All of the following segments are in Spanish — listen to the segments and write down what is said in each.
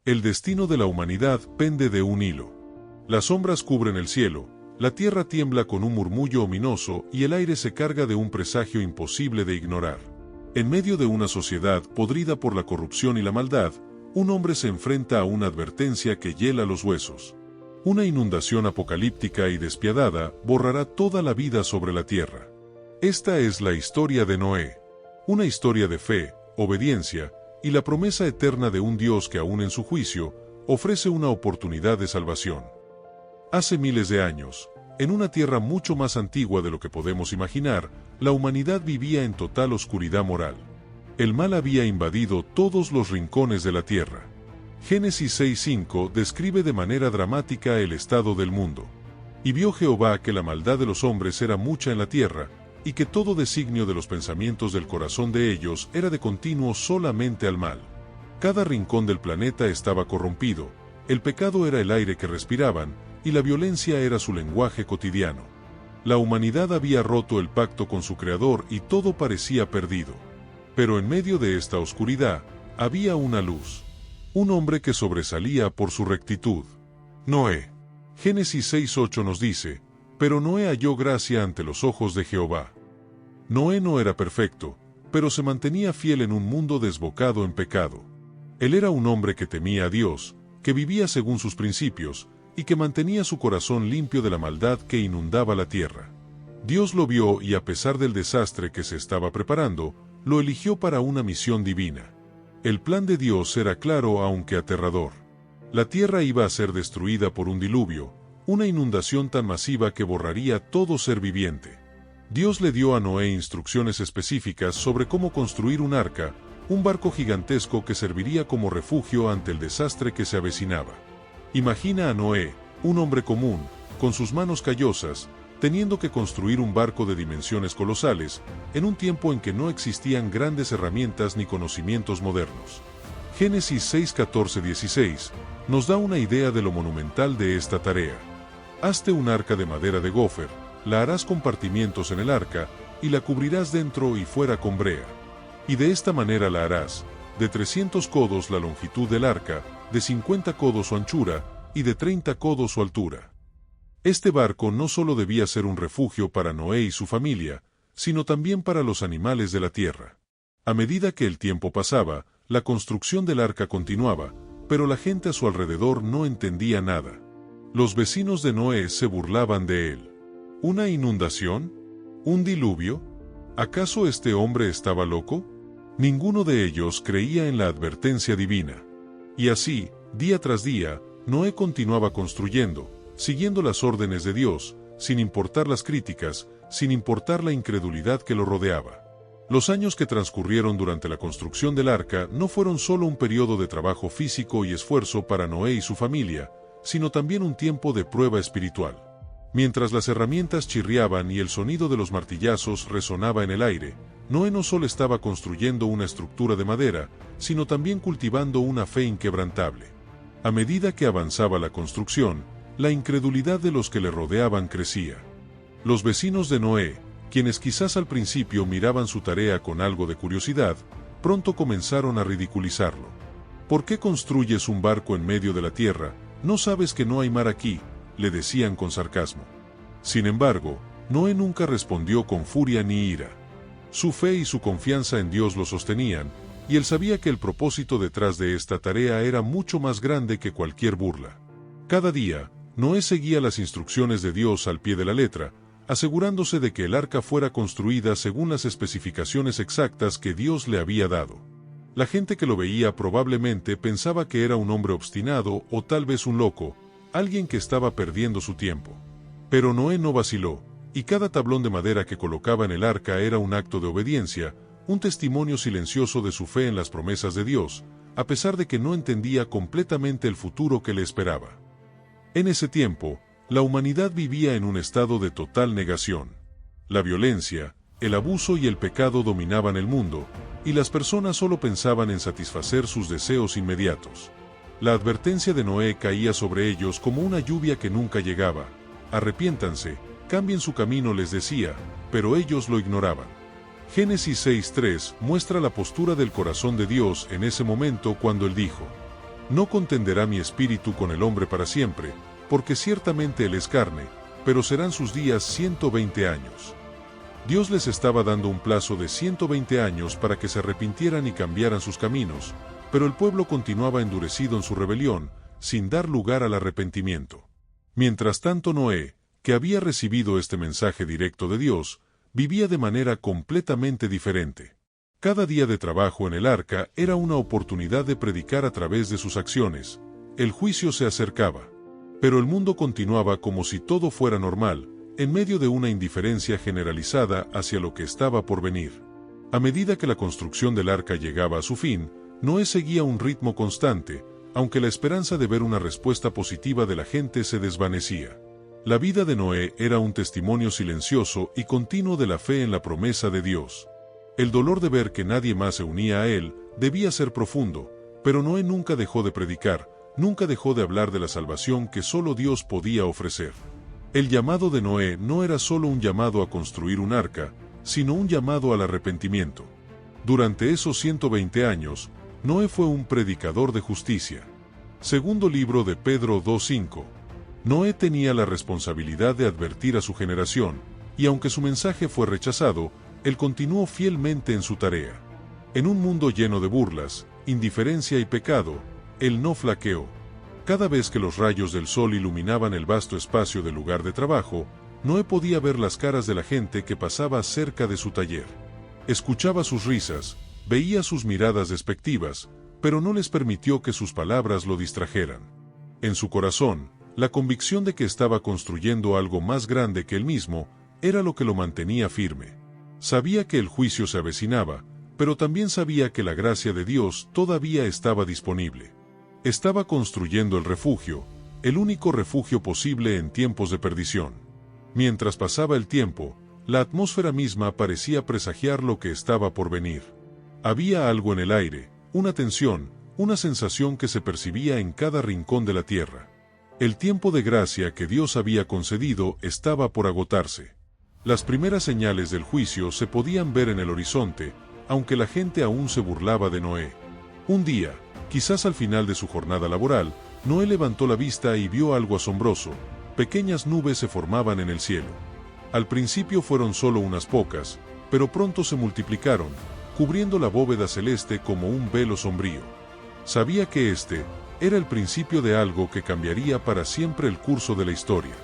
El destino de la humanidad pende de un hilo. Las sombras cubren el cielo, la tierra tiembla con un murmullo ominoso y el aire se carga de un presagio imposible de ignorar. En medio de una sociedad podrida por la corrupción y la maldad, un hombre se enfrenta a una advertencia que hiela los huesos. Una inundación apocalíptica y despiadada borrará toda la vida sobre la tierra. Esta es la historia de Noé. Una historia de fe, obediencia y la promesa eterna de un Dios que aún en su juicio ofrece una oportunidad de salvación. Hace miles de años, en una tierra mucho más antigua de lo que podemos imaginar, la humanidad vivía en total oscuridad moral. El mal había invadido todos los rincones de la tierra. Génesis 6:5 describe de manera dramática el estado del mundo. Y vio Jehová que la maldad de los hombres era mucha en la tierra, y que todo designio de los pensamientos del corazón de ellos era de continuo solamente al mal. Cada rincón del planeta estaba corrompido, el pecado era el aire que respiraban, y la violencia era su lenguaje cotidiano. La humanidad había roto el pacto con su Creador y todo parecía perdido. Pero en medio de esta oscuridad, había una luz. Un hombre que sobresalía por su rectitud. Noé. Génesis 6:8 nos dice, pero Noé halló gracia ante los ojos de Jehová. Noé no era perfecto, pero se mantenía fiel en un mundo desbocado en pecado. Él era un hombre que temía a Dios, que vivía según sus principios, y que mantenía su corazón limpio de la maldad que inundaba la tierra. Dios lo vio y a pesar del desastre que se estaba preparando, lo eligió para una misión divina. El plan de Dios era claro aunque aterrador. La tierra iba a ser destruida por un diluvio, una inundación tan masiva que borraría todo ser viviente. Dios le dio a Noé instrucciones específicas sobre cómo construir un arca, un barco gigantesco que serviría como refugio ante el desastre que se avecinaba. Imagina a Noé, un hombre común, con sus manos callosas, teniendo que construir un barco de dimensiones colosales, en un tiempo en que no existían grandes herramientas ni conocimientos modernos. Génesis 6:14-16 nos da una idea de lo monumental de esta tarea. Hazte un arca de madera de gofer, la harás compartimientos en el arca, y la cubrirás dentro y fuera con brea. Y de esta manera la harás, de 300 codos la longitud del arca, de 50 codos su anchura, y de 30 codos su altura. Este barco no solo debía ser un refugio para Noé y su familia, sino también para los animales de la tierra. A medida que el tiempo pasaba, la construcción del arca continuaba, pero la gente a su alrededor no entendía nada. Los vecinos de Noé se burlaban de él. ¿Una inundación? ¿Un diluvio? ¿Acaso este hombre estaba loco? Ninguno de ellos creía en la advertencia divina. Y así, día tras día, Noé continuaba construyendo, siguiendo las órdenes de Dios, sin importar las críticas, sin importar la incredulidad que lo rodeaba. Los años que transcurrieron durante la construcción del arca no fueron solo un periodo de trabajo físico y esfuerzo para Noé y su familia, sino también un tiempo de prueba espiritual. Mientras las herramientas chirriaban y el sonido de los martillazos resonaba en el aire, Noé no solo estaba construyendo una estructura de madera, sino también cultivando una fe inquebrantable. A medida que avanzaba la construcción, la incredulidad de los que le rodeaban crecía. Los vecinos de Noé, quienes quizás al principio miraban su tarea con algo de curiosidad, pronto comenzaron a ridiculizarlo. ¿Por qué construyes un barco en medio de la tierra? ¿No sabes que no hay mar aquí?, le decían con sarcasmo. Sin embargo, Noé nunca respondió con furia ni ira. Su fe y su confianza en Dios lo sostenían, y él sabía que el propósito detrás de esta tarea era mucho más grande que cualquier burla. Cada día, Noé seguía las instrucciones de Dios al pie de la letra, asegurándose de que el arca fuera construida según las especificaciones exactas que Dios le había dado. La gente que lo veía probablemente pensaba que era un hombre obstinado o tal vez un loco, alguien que estaba perdiendo su tiempo. Pero Noé no vaciló, y cada tablón de madera que colocaba en el arca era un acto de obediencia, un testimonio silencioso de su fe en las promesas de Dios, a pesar de que no entendía completamente el futuro que le esperaba. En ese tiempo, la humanidad vivía en un estado de total negación. La violencia, el abuso y el pecado dominaban el mundo, y las personas solo pensaban en satisfacer sus deseos inmediatos. La advertencia de Noé caía sobre ellos como una lluvia que nunca llegaba. Arrepiéntanse, cambien su camino, les decía, pero ellos lo ignoraban. Génesis 6:3 muestra la postura del corazón de Dios en ese momento cuando él dijo: No contenderá mi espíritu con el hombre para siempre, porque ciertamente él es carne, pero serán sus días 120 años. Dios les estaba dando un plazo de 120 años para que se arrepintieran y cambiaran sus caminos, pero el pueblo continuaba endurecido en su rebelión, sin dar lugar al arrepentimiento. Mientras tanto Noé, que había recibido este mensaje directo de Dios, vivía de manera completamente diferente. Cada día de trabajo en el arca era una oportunidad de predicar a través de sus acciones. El juicio se acercaba. Pero el mundo continuaba como si todo fuera normal, en medio de una indiferencia generalizada hacia lo que estaba por venir. A medida que la construcción del arca llegaba a su fin, Noé seguía un ritmo constante, aunque la esperanza de ver una respuesta positiva de la gente se desvanecía. La vida de Noé era un testimonio silencioso y continuo de la fe en la promesa de Dios. El dolor de ver que nadie más se unía a él debía ser profundo, pero Noé nunca dejó de predicar, nunca dejó de hablar de la salvación que solo Dios podía ofrecer. El llamado de Noé no era solo un llamado a construir un arca, sino un llamado al arrepentimiento. Durante esos 120 años, Noé fue un predicador de justicia. Segundo libro de Pedro 2:5. Noé tenía la responsabilidad de advertir a su generación, y aunque su mensaje fue rechazado, él continuó fielmente en su tarea. En un mundo lleno de burlas, indiferencia y pecado, él no flaqueó. Cada vez que los rayos del sol iluminaban el vasto espacio del lugar de trabajo, Noé podía ver las caras de la gente que pasaba cerca de su taller. Escuchaba sus risas, veía sus miradas despectivas, pero no les permitió que sus palabras lo distrajeran. En su corazón, la convicción de que estaba construyendo algo más grande que él mismo era lo que lo mantenía firme. Sabía que el juicio se avecinaba, pero también sabía que la gracia de Dios todavía estaba disponible. Estaba construyendo el refugio, el único refugio posible en tiempos de perdición. Mientras pasaba el tiempo, la atmósfera misma parecía presagiar lo que estaba por venir. Había algo en el aire, una tensión, una sensación que se percibía en cada rincón de la tierra. El tiempo de gracia que Dios había concedido estaba por agotarse. Las primeras señales del juicio se podían ver en el horizonte, aunque la gente aún se burlaba de Noé. Un día, quizás al final de su jornada laboral, Noé levantó la vista y vio algo asombroso. Pequeñas nubes se formaban en el cielo. Al principio fueron solo unas pocas, pero pronto se multiplicaron, cubriendo la bóveda celeste como un velo sombrío. Sabía que este era el principio de algo que cambiaría para siempre el curso de la historia.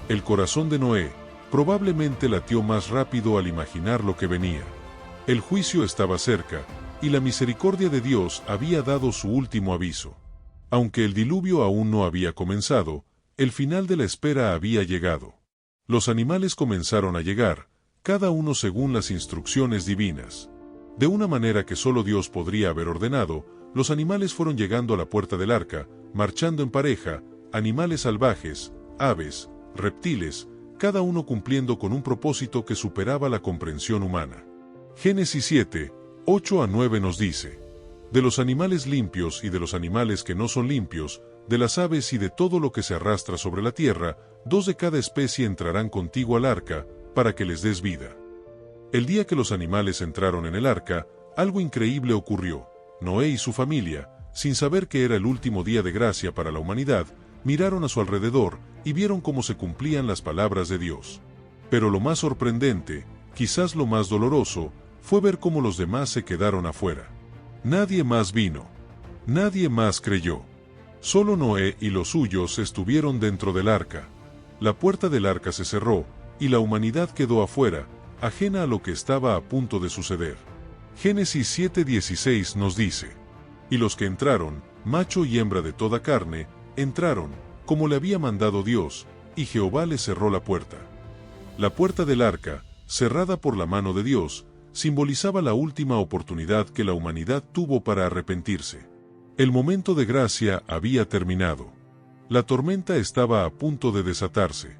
El corazón de Noé probablemente latió más rápido al imaginar lo que venía. El juicio estaba cerca, y la misericordia de Dios había dado su último aviso. Aunque el diluvio aún no había comenzado, el final de la espera había llegado. Los animales comenzaron a llegar, cada uno según las instrucciones divinas. De una manera que solo Dios podría haber ordenado, los animales fueron llegando a la puerta del arca, marchando en pareja, animales salvajes, aves, reptiles, cada uno cumpliendo con un propósito que superaba la comprensión humana. Génesis 7, 8-9 nos dice: de los animales limpios y de los animales que no son limpios, de las aves y de todo lo que se arrastra sobre la tierra, 2 de cada especie entrarán contigo al arca, para que les des vida. El día que los animales entraron en el arca, algo increíble ocurrió. Noé y su familia, sin saber que era el último día de gracia para la humanidad, miraron a su alrededor y vieron cómo se cumplían las palabras de Dios. Pero lo más sorprendente, quizás lo más doloroso, fue ver cómo los demás se quedaron afuera. Nadie más vino. Nadie más creyó. Solo Noé y los suyos estuvieron dentro del arca. La puerta del arca se cerró, y la humanidad quedó afuera, ajena a lo que estaba a punto de suceder. Génesis 7:16 nos dice: y los que entraron, macho y hembra de toda carne, entraron, como le había mandado Dios, y Jehová les cerró la puerta. La puerta del arca, cerrada por la mano de Dios, simbolizaba la última oportunidad que la humanidad tuvo para arrepentirse. El momento de gracia había terminado. La tormenta estaba a punto de desatarse.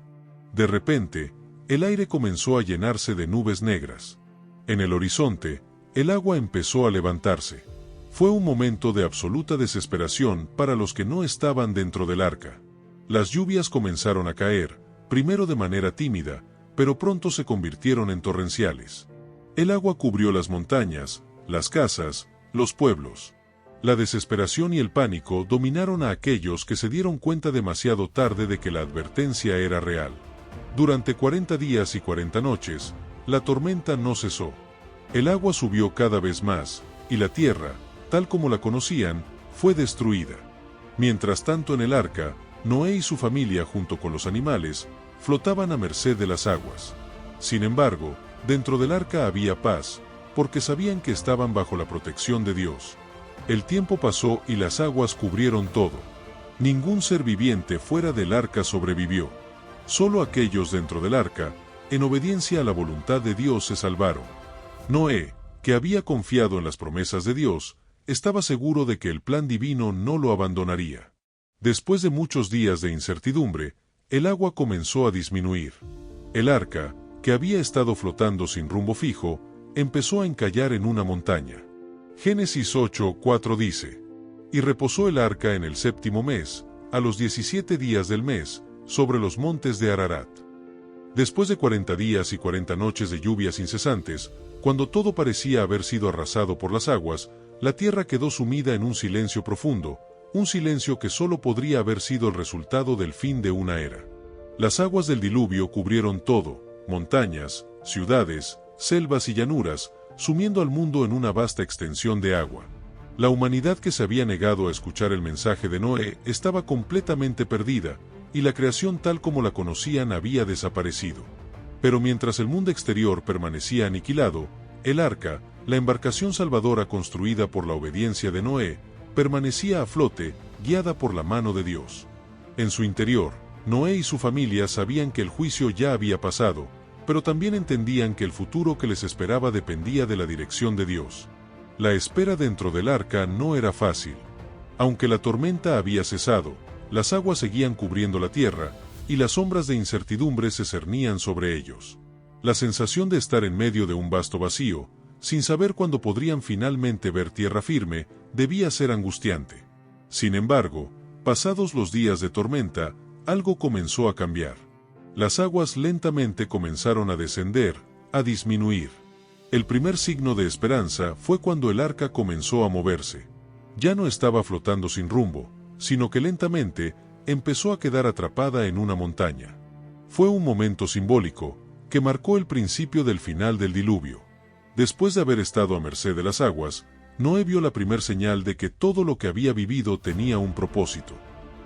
De repente, el aire comenzó a llenarse de nubes negras. En el horizonte, el agua empezó a levantarse. Fue un momento de absoluta desesperación para los que no estaban dentro del arca. Las lluvias comenzaron a caer, primero de manera tímida, pero pronto se convirtieron en torrenciales. El agua cubrió las montañas, las casas, los pueblos. La desesperación y el pánico dominaron a aquellos que se dieron cuenta demasiado tarde de que la advertencia era real. Durante 40 días y 40 noches, la tormenta no cesó. El agua subió cada vez más, y la tierra, tal como la conocían, fue destruida. Mientras tanto en el arca, Noé y su familia junto con los animales, flotaban a merced de las aguas. Sin embargo, dentro del arca había paz, porque sabían que estaban bajo la protección de Dios. El tiempo pasó y las aguas cubrieron todo. Ningún ser viviente fuera del arca sobrevivió. Solo aquellos dentro del arca, en obediencia a la voluntad de Dios, se salvaron. Noé, que había confiado en las promesas de Dios, estaba seguro de que el plan divino no lo abandonaría. Después de muchos días de incertidumbre, el agua comenzó a disminuir. El arca, que había estado flotando sin rumbo fijo, empezó a encallar en una montaña. Génesis 8:4 dice: Y reposó el arca en el 7º mes, a los 17 días del mes, sobre los montes de Ararat. Después de 40 días y 40 noches de lluvias incesantes, cuando todo parecía haber sido arrasado por las aguas, la tierra quedó sumida en un silencio profundo, un silencio que solo podría haber sido el resultado del fin de una era. Las aguas del diluvio cubrieron todo, montañas, ciudades, selvas y llanuras, sumiendo al mundo en una vasta extensión de agua. La humanidad que se había negado a escuchar el mensaje de Noé estaba completamente perdida, y la creación tal como la conocían había desaparecido. Pero mientras el mundo exterior permanecía aniquilado, el arca, la embarcación salvadora construida por la obediencia de Noé, permanecía a flote, guiada por la mano de Dios. En su interior, Noé y su familia sabían que el juicio ya había pasado, pero también entendían que el futuro que les esperaba dependía de la dirección de Dios. La espera dentro del arca no era fácil. Aunque la tormenta había cesado, las aguas seguían cubriendo la tierra, y las sombras de incertidumbre se cernían sobre ellos. La sensación de estar en medio de un vasto vacío, sin saber cuándo podrían finalmente ver tierra firme, debía ser angustiante. Sin embargo, pasados los días de tormenta, algo comenzó a cambiar. Las aguas lentamente comenzaron a descender, a disminuir. El primer signo de esperanza fue cuando el arca comenzó a moverse. Ya no estaba flotando sin rumbo, sino que lentamente empezó a quedar atrapada en una montaña. Fue un momento simbólico, que marcó el principio del final del diluvio. Después de haber estado a merced de las aguas, Noé vio la primer señal de que todo lo que había vivido tenía un propósito.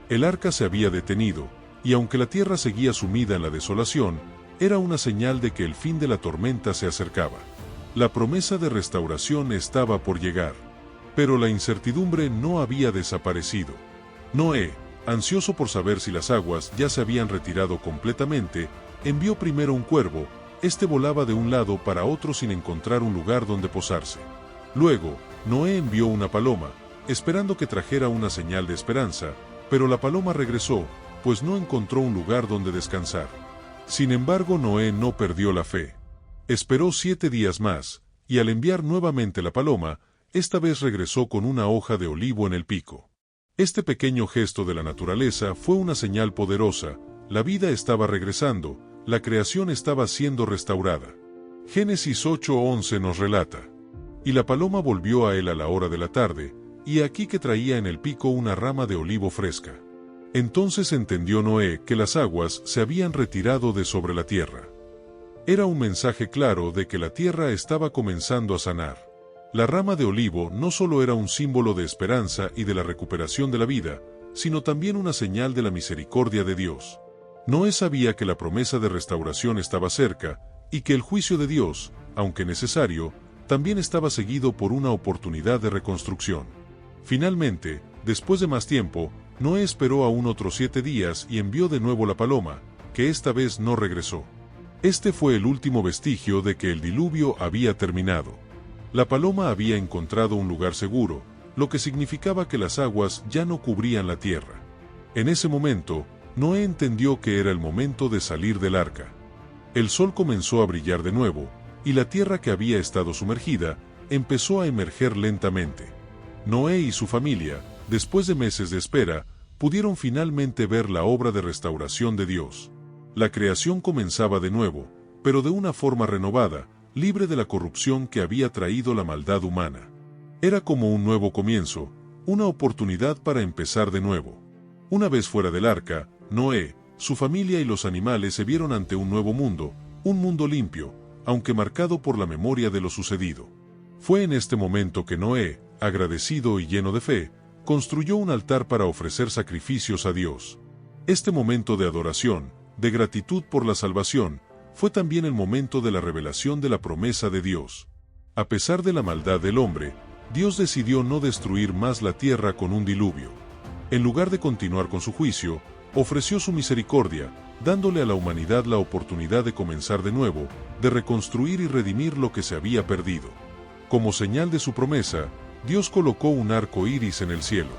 El arca se había detenido, y aunque la tierra seguía sumida en la desolación, era una señal de que el fin de la tormenta se acercaba. La promesa de restauración estaba por llegar. Pero la incertidumbre no había desaparecido. Noé, ansioso por saber si las aguas ya se habían retirado completamente, envió primero un cuervo. Este volaba de un lado para otro sin encontrar un lugar donde posarse. Luego, Noé envió una paloma, esperando que trajera una señal de esperanza, pero la paloma regresó, pues no encontró un lugar donde descansar. Sin embargo, Noé no perdió la fe. Esperó 7 días más, y al enviar nuevamente la paloma, esta vez regresó con una hoja de olivo en el pico. Este pequeño gesto de la naturaleza fue una señal poderosa. La vida estaba regresando, la creación estaba siendo restaurada. Génesis 8:11 nos relata: Y la paloma volvió a él a la hora de la tarde, y aquí que traía en el pico una rama de olivo fresca. Entonces entendió Noé que las aguas se habían retirado de sobre la tierra. Era un mensaje claro de que la tierra estaba comenzando a sanar. La rama de olivo no solo era un símbolo de esperanza y de la recuperación de la vida, sino también una señal de la misericordia de Dios. Noé sabía que la promesa de restauración estaba cerca, y que el juicio de Dios, aunque necesario, también estaba seguido por una oportunidad de reconstrucción. Finalmente, después de más tiempo, Noé esperó aún otros 7 días y envió de nuevo la paloma, que esta vez no regresó. Este fue el último vestigio de que el diluvio había terminado. La paloma había encontrado un lugar seguro, lo que significaba que las aguas ya no cubrían la tierra. En ese momento, Noé entendió que era el momento de salir del arca. El sol comenzó a brillar de nuevo, y la tierra que había estado sumergida, empezó a emerger lentamente. Noé y su familia, después de meses de espera, pudieron finalmente ver la obra de restauración de Dios. La creación comenzaba de nuevo, pero de una forma renovada, libre de la corrupción que había traído la maldad humana. Era como un nuevo comienzo, una oportunidad para empezar de nuevo. Una vez fuera del arca, Noé, su familia y los animales se vieron ante un nuevo mundo, un mundo limpio, aunque marcado por la memoria de lo sucedido. Fue en este momento que Noé, agradecido y lleno de fe, construyó un altar para ofrecer sacrificios a Dios. Este momento de adoración, de gratitud por la salvación, fue también el momento de la revelación de la promesa de Dios. A pesar de la maldad del hombre, Dios decidió no destruir más la tierra con un diluvio. En lugar de continuar con su juicio, ofreció su misericordia, dándole a la humanidad la oportunidad de comenzar de nuevo, de reconstruir y redimir lo que se había perdido. Como señal de su promesa, Dios colocó un arco iris en el cielo.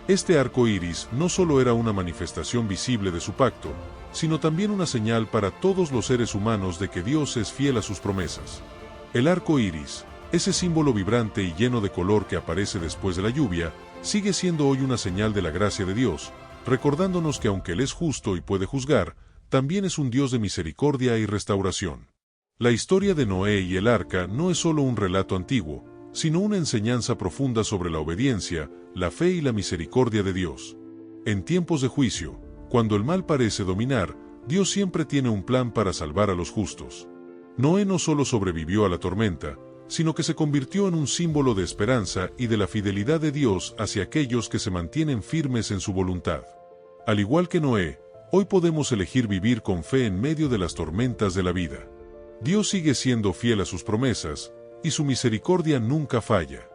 Este arco iris no solo era una manifestación visible de su pacto, sino también una señal para todos los seres humanos de que Dios es fiel a sus promesas. El arco iris, ese símbolo vibrante y lleno de color que aparece después de la lluvia, sigue siendo hoy una señal de la gracia de Dios, recordándonos que aunque Él es justo y puede juzgar, también es un Dios de misericordia y restauración. La historia de Noé y el arca no es solo un relato antiguo, sino una enseñanza profunda sobre la obediencia, la fe y la misericordia de Dios. En tiempos de juicio, cuando el mal parece dominar, Dios siempre tiene un plan para salvar a los justos. Noé no solo sobrevivió a la tormenta, sino que se convirtió en un símbolo de esperanza y de la fidelidad de Dios hacia aquellos que se mantienen firmes en su voluntad. Al igual que Noé, hoy podemos elegir vivir con fe en medio de las tormentas de la vida. Dios sigue siendo fiel a sus promesas, y su misericordia nunca falla.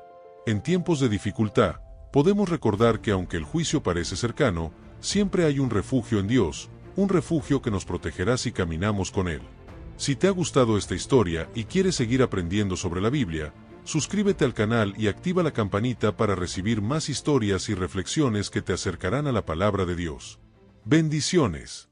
En tiempos de dificultad, podemos recordar que aunque el juicio parece cercano, siempre hay un refugio en Dios, un refugio que nos protegerá si caminamos con Él. Si te ha gustado esta historia y quieres seguir aprendiendo sobre la Biblia, suscríbete al canal y activa la campanita para recibir más historias y reflexiones que te acercarán a la palabra de Dios. Bendiciones.